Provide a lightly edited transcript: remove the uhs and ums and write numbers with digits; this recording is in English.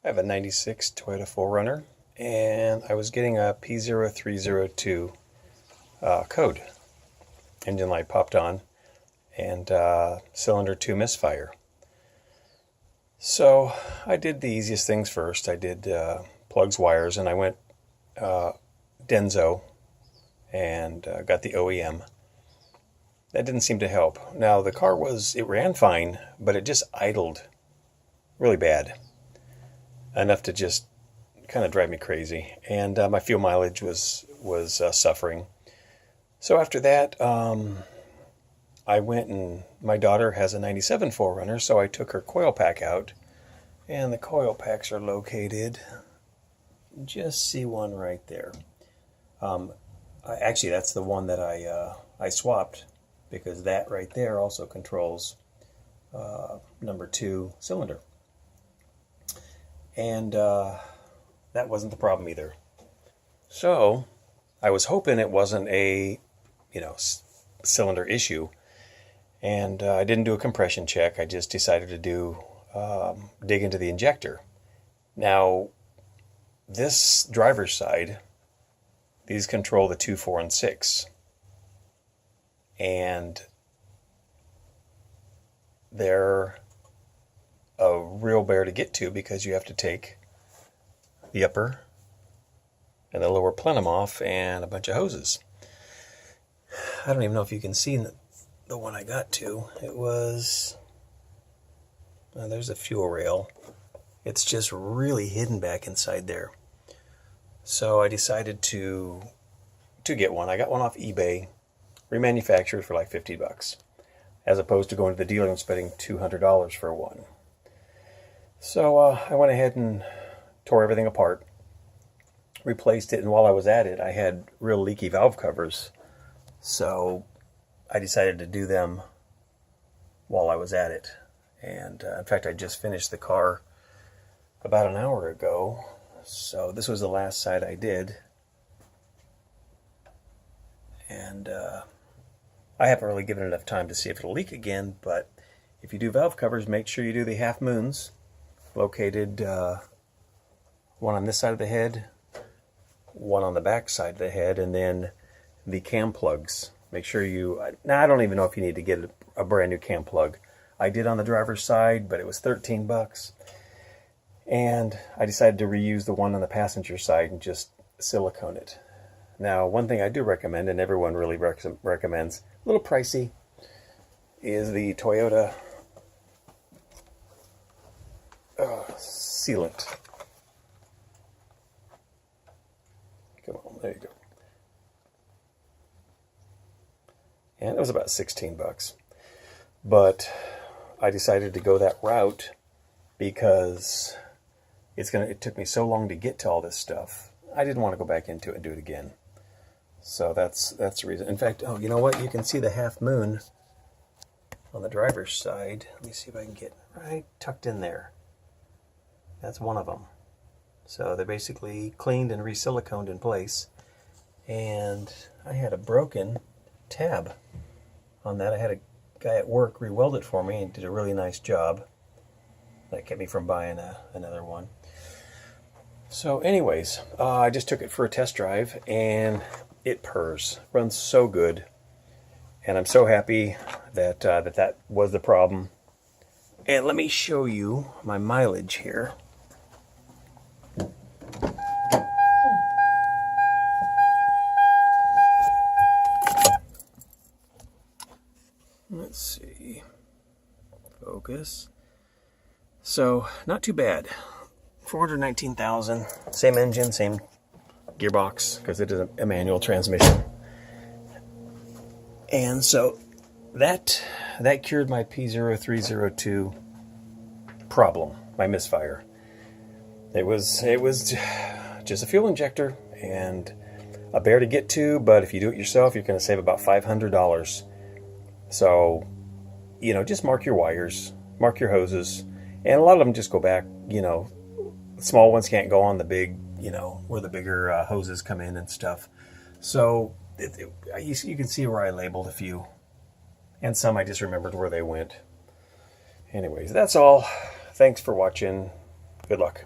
I have a 96 Toyota 4runner, and I was getting a P0302 code. Engine light popped on, and cylinder 2 misfire. So I did the easiest things first. I did plugs, wires, and I went Denso and got the OEM. That didn't seem to help. Now the car it ran fine, but it just idled really bad. Enough to just kind of drive me crazy, and my fuel mileage was suffering. So after that, I went, and my daughter has a 97 4runner, so I took her coil pack out, and the coil packs are located. Just see one right there. Actually, that's the one that I swapped, because that right there also controls number 2 cylinder. And that wasn't the problem either. So I was hoping it wasn't a cylinder issue, and I didn't do a compression check. I just decided to dig into the injector. Now this driver's side, these control the 2, 4, and 6, and they're a real bear to get to, because you have to take the upper and the lower plenum off and a bunch of hoses. I don't even know if you can see the one I got to. It was, there's a fuel rail. It's just really hidden back inside there. So I decided to get one. I got one off eBay, remanufactured for like $50, as opposed to going to the dealer and spending $200 for one. So I went ahead and tore everything apart, replaced it, and while I was at it, I had real leaky valve covers. So I decided to do them while I was at it. And in fact, I just finished the car about an hour ago. So this was the last side I did. And I haven't really given it enough time to see if it'll leak again, but if you do valve covers, make sure you do the half moons, located one on this side of the head, one on the back side of the head, and then the cam plugs. Make sure now I don't even know if you need to get a brand new cam plug. I did on the driver's side, but it was $13. And I decided to reuse the one on the passenger side and just silicone it. Now, one thing I do recommend, and everyone really recommends, a little pricey, is the Toyota sealant. Come on, there you go. And it was about $16. But I decided to go that route because it took me so long to get to all this stuff. I didn't want to go back into it and do it again. So that's the reason. In fact, oh, you know what? You can see the half moon on the driver's side. Let me see if I can get right tucked in there. That's one of them. So they're basically cleaned and re-siliconed in place. And I had a broken tab on that. I had a guy at work re-weld it for me and did a really nice job. That kept me from buying another one. So anyways, I just took it for a test drive, and it purrs. Runs so good. And I'm so happy that that was the problem. And let me show you my mileage here. Let's see. Focus. So, not too bad. 419,000. Same engine, same gearbox, because it is a manual transmission. And so that cured my P0302 problem, my misfire. It was just a fuel injector and a bear to get to, but if you do it yourself, you're going to save about $500. So, just mark your wires, mark your hoses, and a lot of them just go back, small ones can't go on the big, where the bigger hoses come in and stuff. So you can see where I labeled a few, and some I just remembered where they went. Anyways, that's all. Thanks for watching. Good luck.